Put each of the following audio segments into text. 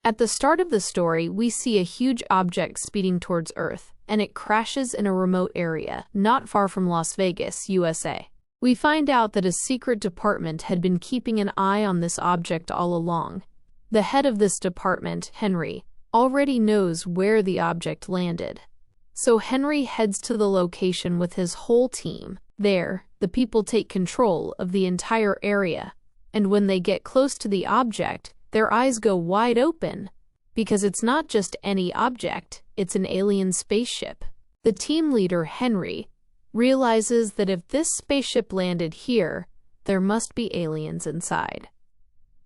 At the start of the story, we see a huge object speeding towards Earth, and it crashes in a remote area, not far from Las Vegas, USA. We find out that a secret department had been keeping an eye on this object all along. The head of this department, Henry, already knows where the object landed. So Henry heads to the location with his whole team. There, the people take control of the entire area, and when they get close to the object, their eyes go wide open, because it's not just any object, it's an alien spaceship. The team leader, Henry, realizes that if this spaceship landed here, there must be aliens inside.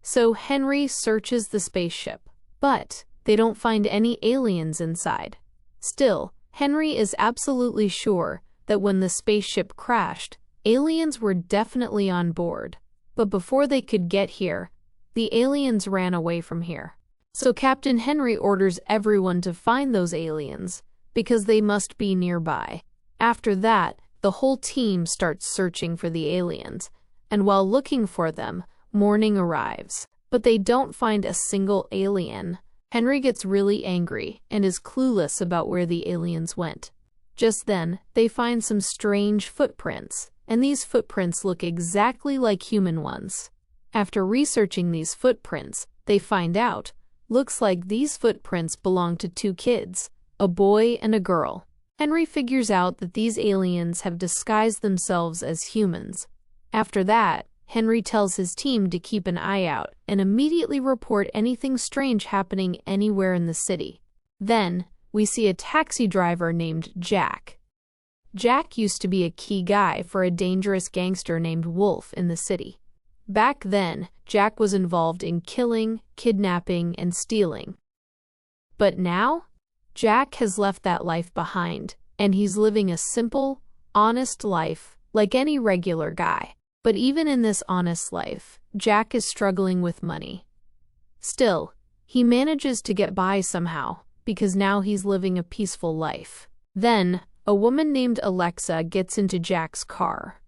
So Henry searches the spaceship, but they don't find any aliens inside. Still, Henry is absolutely sure that when the spaceship crashed, aliens were definitely on board. But before they could get here, the aliens ran away from here. So Captain Henry orders everyone to find those aliens, because they must be nearby. After that, the whole team starts searching for the aliens, and while looking for them, morning arrives. But they don't find a single alien. Henry gets really angry and is clueless about where the aliens went. Just then, they find some strange footprints, and these footprints look exactly like human ones. After researching these footprints, they find out, looks like these footprints belong to two kids, a boy and a girl. Henry figures out that these aliens have disguised themselves as humans. After that, Henry tells his team to keep an eye out and immediately report anything strange happening anywhere in the city. Then, we see a taxi driver named Jack. Jack used to be a key guy for a dangerous gangster named Wolf in the city. Back then, Jack was involved in killing, kidnapping, and stealing. But now, Jack has left that life behind, and he's living a simple, honest life, like any regular guy. But even in this honest life, Jack is struggling with money. Still, he manages to get by somehow, because now he's living a peaceful life. Then, a woman named Alexa gets into Jack's car.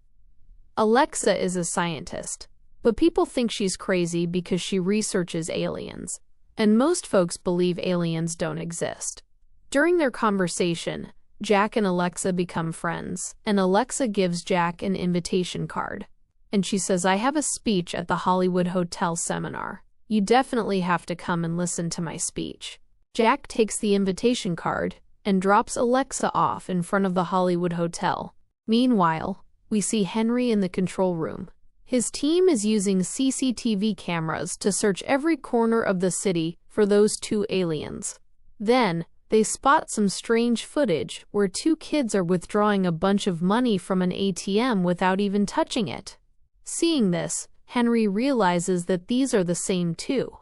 Alexa is a scientist, but people think she's crazy because she researches aliens, and most folks believe aliens don't exist. During their conversation, Jack and Alexa become friends, and Alexa gives Jack an invitation card. And she says, "I have a speech at the Hollywood Hotel seminar. You definitely have to come and listen to my speech." Jack takes the invitation card and drops Alexa off in front of the Hollywood Hotel. Meanwhile, we see Henry in the control room. His team is using CCTV cameras to search every corner of the city for those two aliens. Then, they spot some strange footage where two kids are withdrawing a bunch of money from an ATM without even touching it. Seeing this, Henry realizes that these are the same two.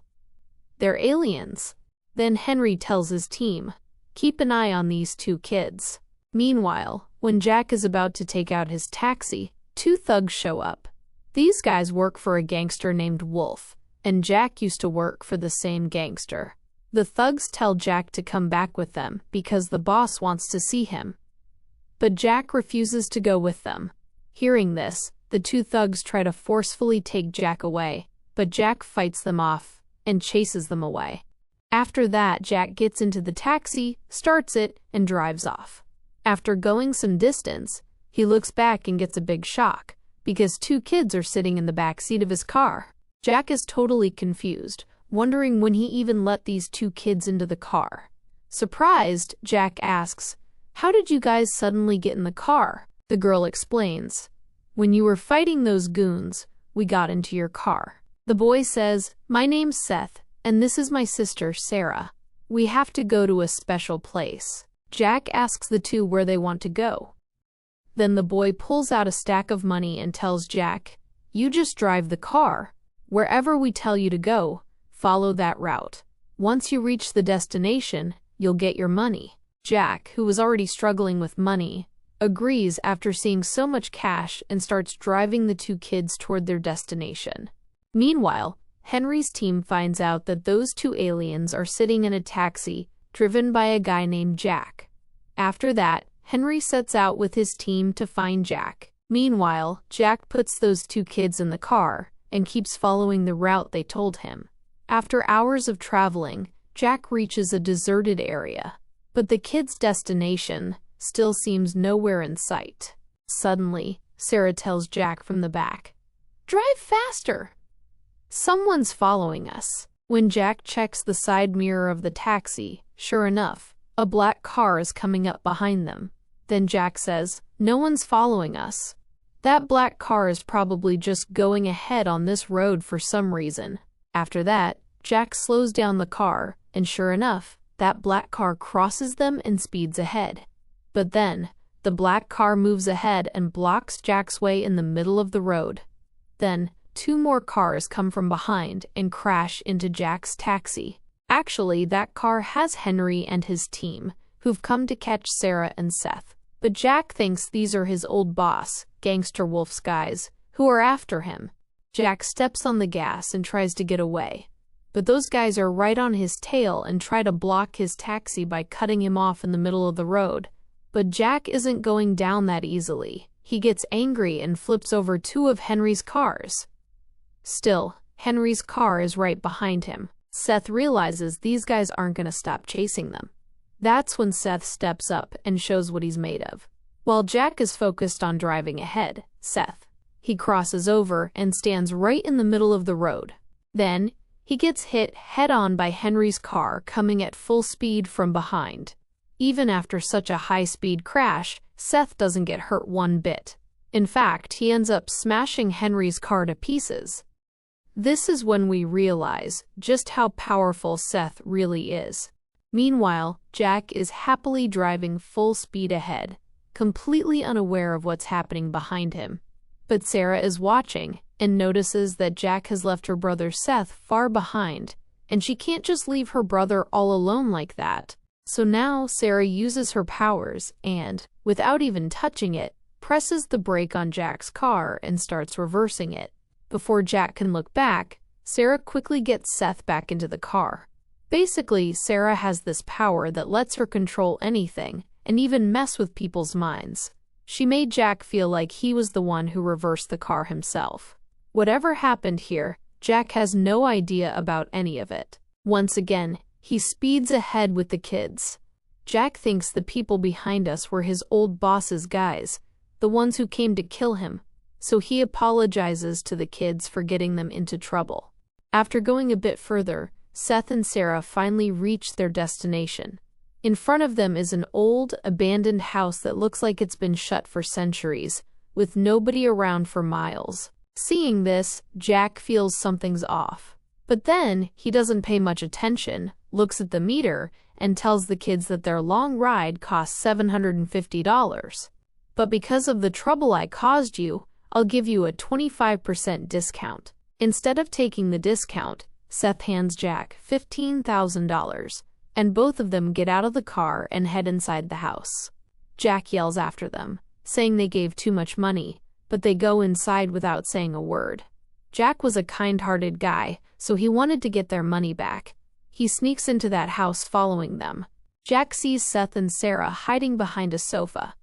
They're aliens. Then Henry tells his team, "Keep an eye on these two kids." Meanwhile, when Jack is about to take out his taxi, two thugs show up. These guys work for a gangster named Wolf, and Jack used to work for the same gangster. The thugs tell Jack to come back with them because the boss wants to see him. But Jack refuses to go with them. Hearing this, the two thugs try to forcefully take Jack away, but Jack fights them off and chases them away. After that, Jack gets into the taxi, starts it, and drives off. After going some distance, he looks back and gets a big shock, because two kids are sitting in the back seat of his car. Jack is totally confused, wondering when he even let these two kids into the car. Surprised, Jack asks, "How did you guys suddenly get in the car?" The girl explains, "When you were fighting those goons, we got into your car." The boy says, "My name's Seth, and this is my sister, Sarah. We have to go to a special place." Jack asks the two where they want to go. Then the boy pulls out a stack of money and tells Jack, "You just drive the car. Wherever we tell you to go, follow that route. Once you reach the destination, you'll get your money." Jack, who was already struggling with money, agrees after seeing so much cash and starts driving the two kids toward their destination. Meanwhile, Henry's team finds out that those two aliens are sitting in a taxi driven by a guy named Jack. After that, Henry sets out with his team to find Jack. Meanwhile, Jack puts those two kids in the car and keeps following the route they told him. After hours of traveling, Jack reaches a deserted area, but the kids' destination still seems nowhere in sight. Suddenly, Sarah tells Jack from the back, "Drive faster! Someone's following us." When Jack checks the side mirror of the taxi, sure enough, a black car is coming up behind them. Then Jack says, "No one's following us. That black car is probably just going ahead on this road for some reason." After that, Jack slows down the car, and sure enough, that black car crosses them and speeds ahead. But then, the black car moves ahead and blocks Jack's way in the middle of the road. Then, 2 more cars come from behind and crash into Jack's taxi. Actually, that car has Henry and his team, who've come to catch Sarah and Seth. But Jack thinks these are his old boss, Gangster Wolf's guys, who are after him. Jack steps on the gas and tries to get away. But those guys are right on his tail and try to block his taxi by cutting him off in the middle of the road. But Jack isn't going down that easily. He gets angry and flips over 2 of Henry's cars. Still, Henry's car is right behind him. Seth realizes these guys aren't going to stop chasing them. That's when Seth steps up and shows what he's made of. While Jack is focused on driving ahead, he crosses over and stands right in the middle of the road. Then, he gets hit head-on by Henry's car coming at full speed from behind. Even after such a high-speed crash, Seth doesn't get hurt one bit. In fact, he ends up smashing Henry's car to pieces. This is when we realize just how powerful Seth really is. Meanwhile, Jack is happily driving full speed ahead, completely unaware of what's happening behind him. But Sarah is watching and notices that Jack has left her brother Seth far behind, and she can't just leave her brother all alone like that. So now Sarah uses her powers and, without even touching it, presses the brake on Jack's car and starts reversing it. Before Jack can look back, Sarah quickly gets Seth back into the car. Basically, Sarah has this power that lets her control anything and even mess with people's minds. She made Jack feel like he was the one who reversed the car himself. Whatever happened here, Jack has no idea about any of it. Once again, he speeds ahead with the kids. Jack thinks the people behind us were his old boss's guys, the ones who came to kill him, so he apologizes to the kids for getting them into trouble. After going a bit further, Seth and Sarah finally reach their destination. In front of them is an old, abandoned house that looks like it's been shut for centuries, with nobody around for miles. Seeing this, Jack feels something's off. But then, he doesn't pay much attention, looks at the meter, and tells the kids that their long ride costs $750. "But because of the trouble I caused you, I'll give you a 25% discount." Instead of taking the discount, Seth hands Jack $15,000, and both of them get out of the car and head inside the house. Jack yells after them, saying they gave too much money, but they go inside without saying a word. Jack was a kind-hearted guy, so he wanted to get their money back. He sneaks into that house following them. Jack sees Seth and Sarah hiding behind a sofa.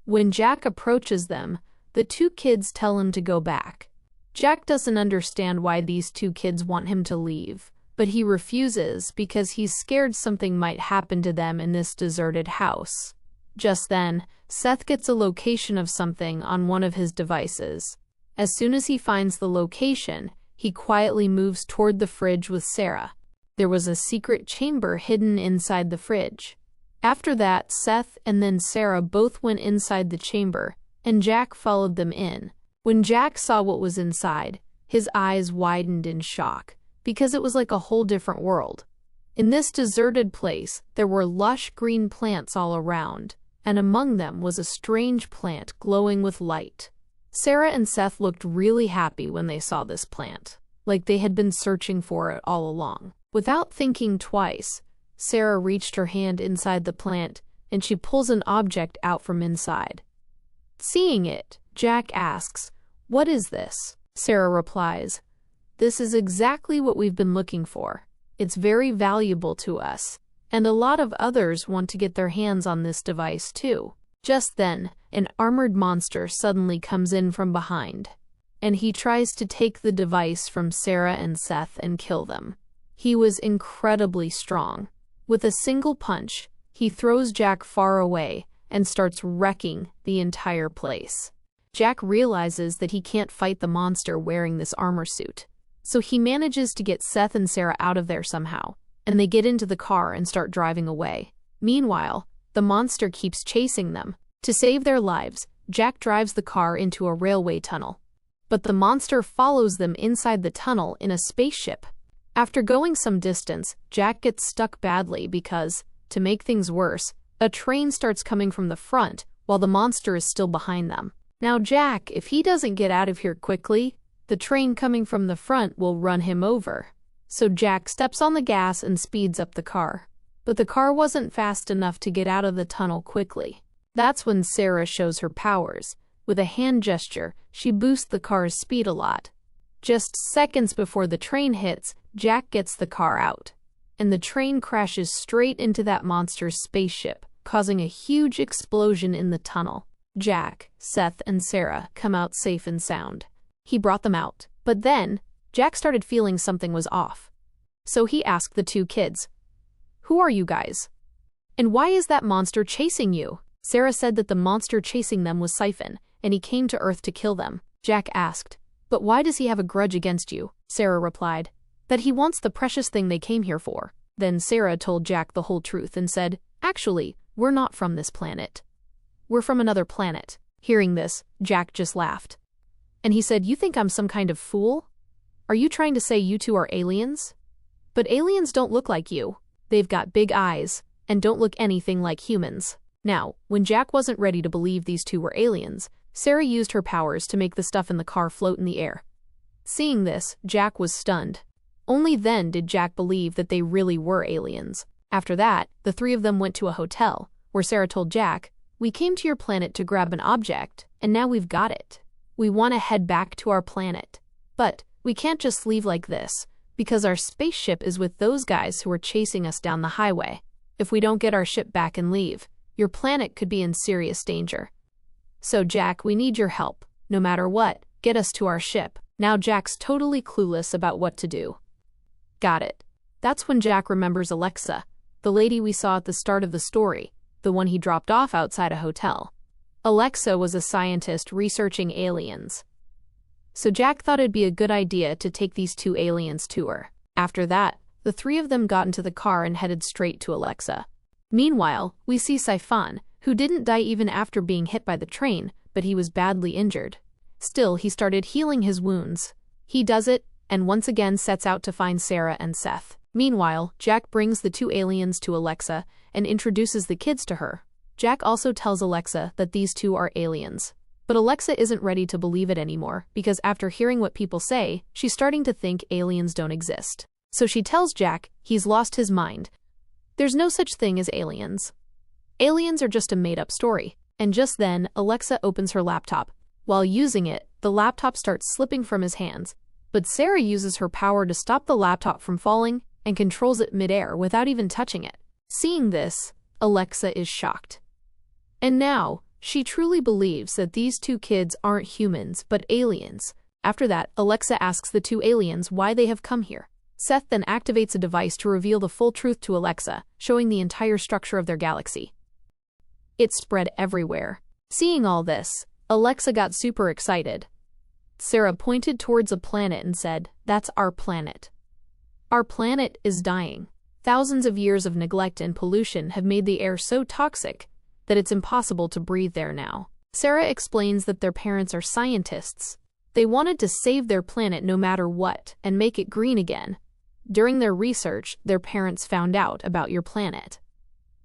When Jack approaches them, the 2 kids tell him to go back. Jack doesn't understand why these 2 kids want him to leave, but he refuses because he's scared something might happen to them in this deserted house. Just then, Seth gets a location of something on one of his devices. As soon as he finds the location, he quietly moves toward the fridge with Sarah. There was a secret chamber hidden inside the fridge. After that, Seth and then Sarah both went inside the chamber, and Jack followed them in. When Jack saw what was inside, his eyes widened in shock, because it was like a whole different world. In this deserted place, there were lush green plants all around, and among them was a strange plant glowing with light. Sarah and Seth looked really happy when they saw this plant, like they had been searching for it all along. Without thinking twice, Sarah reached her hand inside the plant, and she pulls an object out from inside. Seeing it, Jack asks, "What is this?" Sarah replies, "This is exactly what we've been looking for. It's very valuable to us, and a lot of others want to get their hands on this device too." Just then, an armored monster suddenly comes in from behind, and he tries to take the device from Sarah and Seth and kill them. He was incredibly strong. With a single punch, he throws Jack far away and starts wrecking the entire place. Jack realizes that he can't fight the monster wearing this armor suit. So he manages to get Seth and Sarah out of there somehow, and they get into the car and start driving away. Meanwhile, the monster keeps chasing them. To save their lives, Jack drives the car into a railway tunnel. But the monster follows them inside the tunnel in a spaceship. After going some distance, Jack gets stuck badly because, to make things worse, a train starts coming from the front while the monster is still behind them. Now Jack, if he doesn't get out of here quickly, the train coming from the front will run him over. So Jack steps on the gas and speeds up the car. But the car wasn't fast enough to get out of the tunnel quickly. That's when Sarah shows her powers. With a hand gesture, she boosts the car's speed a lot. Just seconds before the train hits, Jack gets the car out. And the train crashes straight into that monster's spaceship, causing a huge explosion in the tunnel. Jack, Seth, and Sarah come out safe and sound. He brought them out. But then, Jack started feeling something was off. So he asked the two kids, "Who are you guys? And why is that monster chasing you?" Sarah said that the monster chasing them was Siphon, and he came to Earth to kill them. Jack asked, "But why does he have a grudge against you?" Sarah replied, "That he wants the precious thing they came here for." Then Sarah told Jack the whole truth and said, "Actually, we're not from this planet. We're from another planet." Hearing this, Jack just laughed. And he said, "You think I'm some kind of fool? Are you trying to say you two are aliens? But aliens don't look like you. They've got big eyes, and don't look anything like humans." Now, when Jack wasn't ready to believe these two were aliens, Sarah used her powers to make the stuff in the car float in the air. Seeing this, Jack was stunned. Only then did Jack believe that they really were aliens. After that, the three of them went to a hotel, where Sarah told Jack, "We came to your planet to grab an object, and now we've got it. We want to head back to our planet. But we can't just leave like this, because our spaceship is with those guys who are chasing us down the highway. If we don't get our ship back and leave, your planet could be in serious danger. So Jack, we need your help. No matter what, get us to our ship." Now Jack's totally clueless about what to do. Got it. That's when Jack remembers Alexa, the lady we saw at the start of the story, the one he dropped off outside a hotel. Alexa was a scientist researching aliens. So Jack thought it'd be a good idea to take these two aliens to her. After that, the three of them got into the car and headed straight to Alexa. Meanwhile, we see Siphon, who didn't die even after being hit by the train, but he was badly injured. Still, he started healing his wounds. He does it, and once again sets out to find Sarah and Seth. Meanwhile, Jack brings the two aliens to Alexa and introduces the kids to her. Jack also tells Alexa that these two are aliens. But Alexa isn't ready to believe it anymore, because after hearing what people say, she's starting to think aliens don't exist. So she tells Jack he's lost his mind. There's no such thing as aliens. Aliens are just a made-up story. And just then, Alexa opens her laptop. While using it, the laptop starts slipping from his hands. But Sarah uses her power to stop the laptop from falling and controls it midair without even touching it. Seeing this, Alexa is shocked. And now, she truly believes that these two kids aren't humans but aliens. After that, Alexa asks the two aliens why they have come here. Seth then activates a device to reveal the full truth to Alexa, showing the entire structure of their galaxy. It spread everywhere. Seeing all this, Alexa got super excited. Sarah pointed towards a planet and said, "That's our planet. Our planet is dying. Thousands of years of neglect and pollution have made the air so toxic that it's impossible to breathe there now." Sarah explains that their parents are scientists. They wanted to save their planet no matter what and make it green again. During their research, their parents found out about your planet.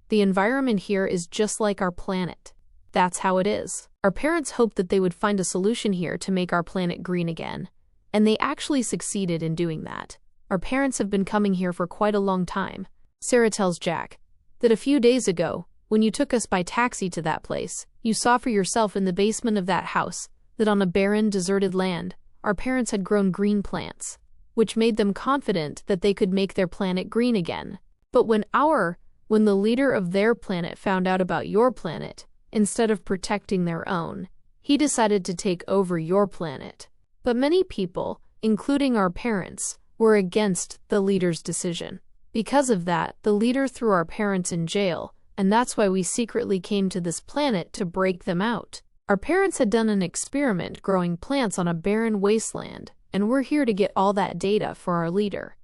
The environment here is just like our planet. That's how it is. Our parents hoped that they would find a solution here to make our planet green again. And they actually succeeded in doing that. Our parents have been coming here for quite a long time. Sarah tells Jack that a few days ago, when you took us by taxi to that place, you saw for yourself in the basement of that house that on a barren, deserted land, our parents had grown green plants, which made them confident that they could make their planet green again. But when the leader of their planet found out about your planet, instead of protecting their own, he decided to take over your planet. But many people, including our parents, were against the leader's decision. Because of that, the leader threw our parents in jail, and that's why we secretly came to this planet to break them out. Our parents had done an experiment growing plants on a barren wasteland, and we're here to get all that data for our leader,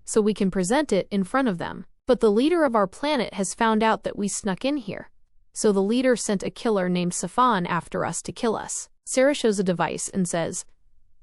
so we can present it in front of them. But the leader of our planet has found out that we snuck in here. So the leader sent a killer named Siphon after us to kill us. Sarah shows a device and says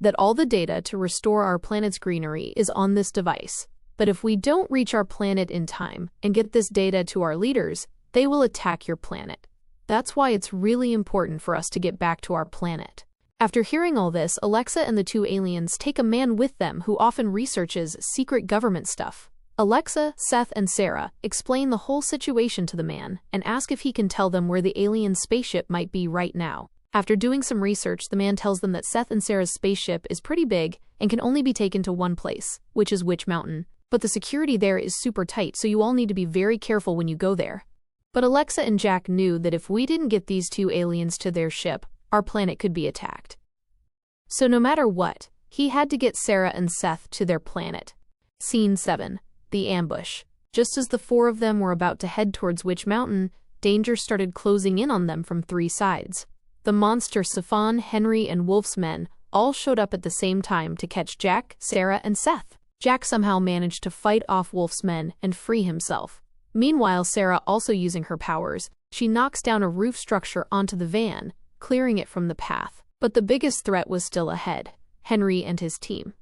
that all the data to restore our planet's greenery is on this device. But if we don't reach our planet in time and get this data to our leaders, they will attack your planet. That's why it's really important for us to get back to our planet. After hearing all this, Alexa and the two aliens take a man with them who often researches secret government stuff. Alexa, Seth, and Sarah explain the whole situation to the man and ask if he can tell them where the alien spaceship might be right now. After doing some research, the man tells them that Seth and Sarah's spaceship is pretty big and can only be taken to one place, which is Witch Mountain. But the security there is super tight, so you all need to be very careful when you go there. But Alexa and Jack knew that if we didn't get these two aliens to their ship, our planet could be attacked. So no matter what, he had to get Sarah and Seth to their planet. Scene 7. The ambush. Just as the four of them were about to head towards Witch Mountain, danger started closing in on them from three sides. The monster Siphon, Henry, and Wolf's men all showed up at the same time to catch Jack, Sarah, and Seth. Jack somehow managed to fight off Wolf's men and free himself. Meanwhile, Sarah, also using her powers, she knocks down a roof structure onto the van, clearing it from the path. But the biggest threat was still ahead: Henry and his team.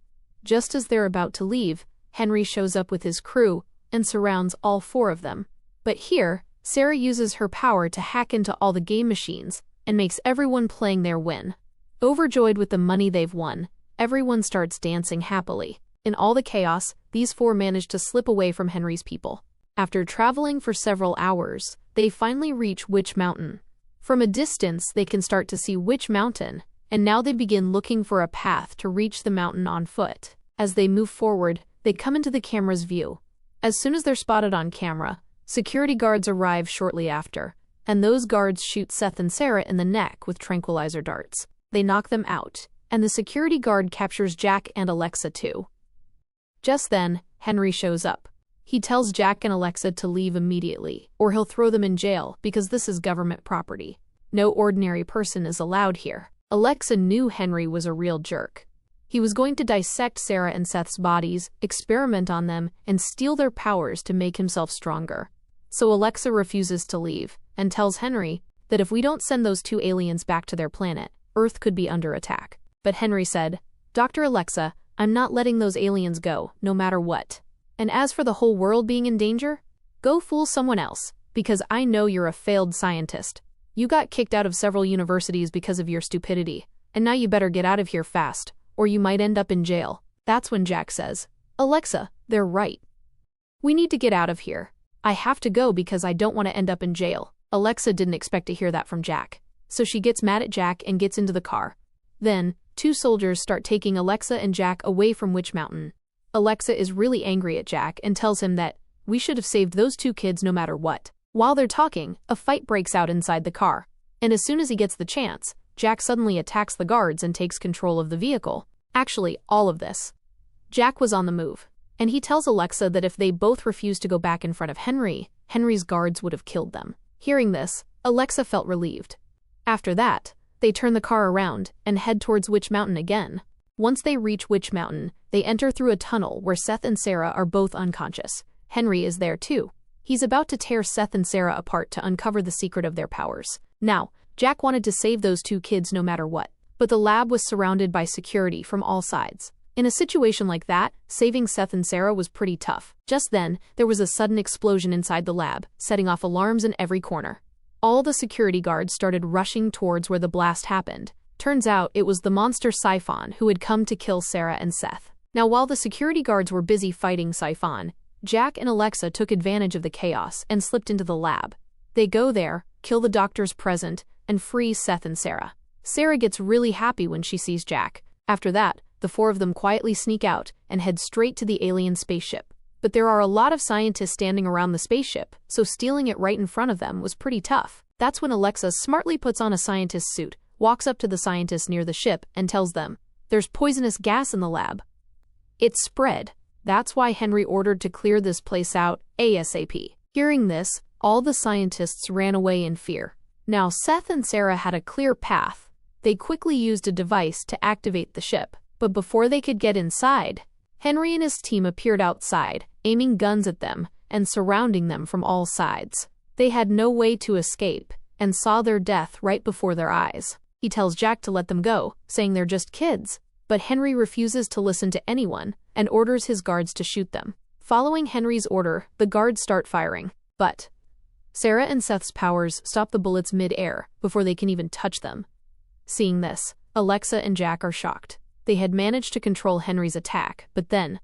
Just as they're about to leave, Henry shows up with his crew and surrounds all four of them. But here, Sarah uses her power to hack into all the game machines and makes everyone playing their win. Overjoyed with the money they've won, everyone starts dancing happily. In all the chaos, these four manage to slip away from Henry's people. After traveling for several hours, they finally reach Witch Mountain. From a distance, they can start to see Witch Mountain, and now they begin looking for a path to reach the mountain on foot. As they move forward, they come into the camera's view. As soon as they're spotted on camera, security guards arrive shortly after, and those guards shoot Seth and Sarah in the neck with tranquilizer darts. They knock them out, and the security guard captures Jack and Alexa too. Just then, Henry shows up. He tells Jack and Alexa to leave immediately, or he'll throw them in jail because this is government property. No ordinary person is allowed here. Alexa knew Henry was a real jerk. He was going to dissect Sarah and Seth's bodies, experiment on them, and steal their powers to make himself stronger. So Alexa refuses to leave, and tells Henry that if we don't send those two aliens back to their planet, Earth could be under attack. But Henry said, "Dr. Alexa, I'm not letting those aliens go, no matter what. And as for the whole world being in danger, go fool someone else, because I know you're a failed scientist. You got kicked out of several universities because of your stupidity, and now you better get out of here fast, or you might end up in jail." That's when Jack says, "Alexa, they're right. We need to get out of here. I have to go because I don't want to end up in jail." Alexa didn't expect to hear that from Jack, so she gets mad at Jack and gets into the car. Then, two soldiers start taking Alexa and Jack away from Witch Mountain. Alexa is really angry at Jack and tells him that we should have saved those two kids no matter what. While they're talking, a fight breaks out inside the car, and as soon as he gets the chance, Jack suddenly attacks the guards and takes control of the vehicle. Actually, all of this. Jack was on the move, and he tells Alexa that if they both refused to go back in front of Henry, Henry's guards would have killed them. Hearing this, Alexa felt relieved. After that, they turn the car around and head towards Witch Mountain again. Once they reach Witch Mountain, they enter through a tunnel where Seth and Sarah are both unconscious. Henry is there too. He's about to tear Seth and Sarah apart to uncover the secret of their powers. Now, Jack wanted to save those two kids no matter what, but the lab was surrounded by security from all sides. In a situation like that, saving Seth and Sarah was pretty tough. Just then, there was a sudden explosion inside the lab, setting off alarms in every corner. All the security guards started rushing towards where the blast happened. Turns out it was the monster Siphon who had come to kill Sarah and Seth. Now, while the security guards were busy fighting Siphon, Jack and Alexa took advantage of the chaos and slipped into the lab. They go there, kill the doctors present, and free Seth and Sarah. Sarah gets really happy when she sees Jack. After that, the four of them quietly sneak out and head straight to the alien spaceship. But there are a lot of scientists standing around the spaceship, so stealing it right in front of them was pretty tough. That's when Alexa smartly puts on a scientist's suit, walks up to the scientists near the ship, and tells them, "There's poisonous gas in the lab." It spread. That's why Henry ordered to clear this place out ASAP. Hearing this, all the scientists ran away in fear. Now Seth and Sarah had a clear path. They quickly used a device to activate the ship. But before they could get inside, Henry and his team appeared outside, aiming guns at them and surrounding them from all sides. They had no way to escape and saw their death right before their eyes. He tells Jack to let them go, saying they're just kids. But Henry refuses to listen to anyone and orders his guards to shoot them. Following Henry's order, the guards start firing. But Sarah and Seth's powers stop the bullets mid-air before they can even touch them. Seeing this, Alexa and Jack are shocked. They had managed to control Henry's attack, but then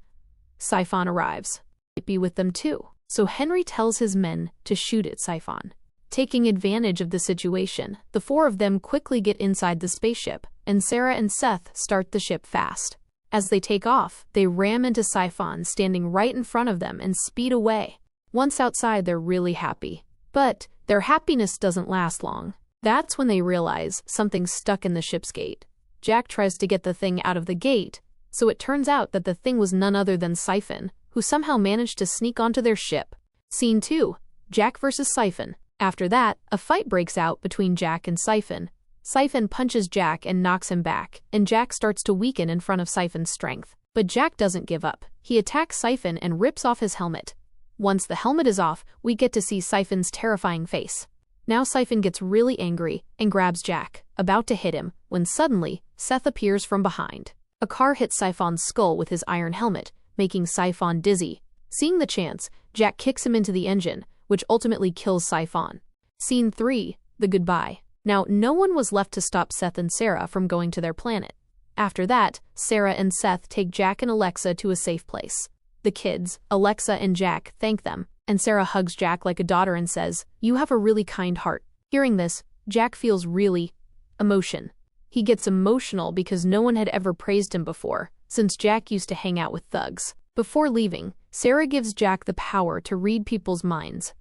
Siphon arrives. It be with them too. So Henry tells his men to shoot at Siphon. Taking advantage of the situation, the four of them quickly get inside the spaceship, and Sarah and Seth start the ship fast. As they take off, they ram into Siphon standing right in front of them and speed away. Once outside, they're really happy. But their happiness doesn't last long. That's when they realize something's stuck in the ship's gate. Jack tries to get the thing out of the gate, so it turns out that the thing was none other than Siphon, who somehow managed to sneak onto their ship. Scene 2. Jack versus Siphon. After that, a fight breaks out between Jack and Siphon. Siphon punches Jack and knocks him back, and Jack starts to weaken in front of Siphon's strength. But Jack doesn't give up. He attacks Siphon and rips off his helmet. Once the helmet is off, we get to see Siphon's terrifying face. Now Siphon gets really angry and grabs Jack, about to hit him, when suddenly, Seth appears from behind. A car hits Siphon's skull with his iron helmet, making Siphon dizzy. Seeing the chance, Jack kicks him into the engine, which ultimately kills Siphon. Scene 3. The goodbye. Now, no one was left to stop Seth and Sarah from going to their planet. After that, Sarah and Seth take Jack and Alexa to a safe place. The kids, Alexa and Jack, thank them, and Sarah hugs Jack like a daughter and says, "You have a really kind heart." Hearing this, Jack feels really emotion. He gets emotional because no one had ever praised him before, since Jack used to hang out with thugs. Before leaving, Sarah gives Jack the power to read people's minds.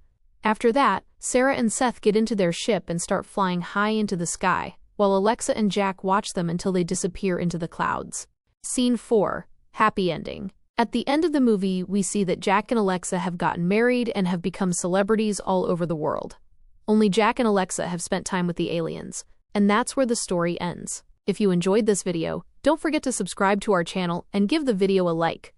After that, Sarah and Seth get into their ship and start flying high into the sky, while Alexa and Jack watch them until they disappear into the clouds. Scene 4. Happy ending. At the end of the movie, we see that Jack and Alexa have gotten married and have become celebrities all over the world. Only Jack and Alexa have spent time with the aliens, and that's where the story ends. If you enjoyed this video, don't forget to subscribe to our channel and give the video a like.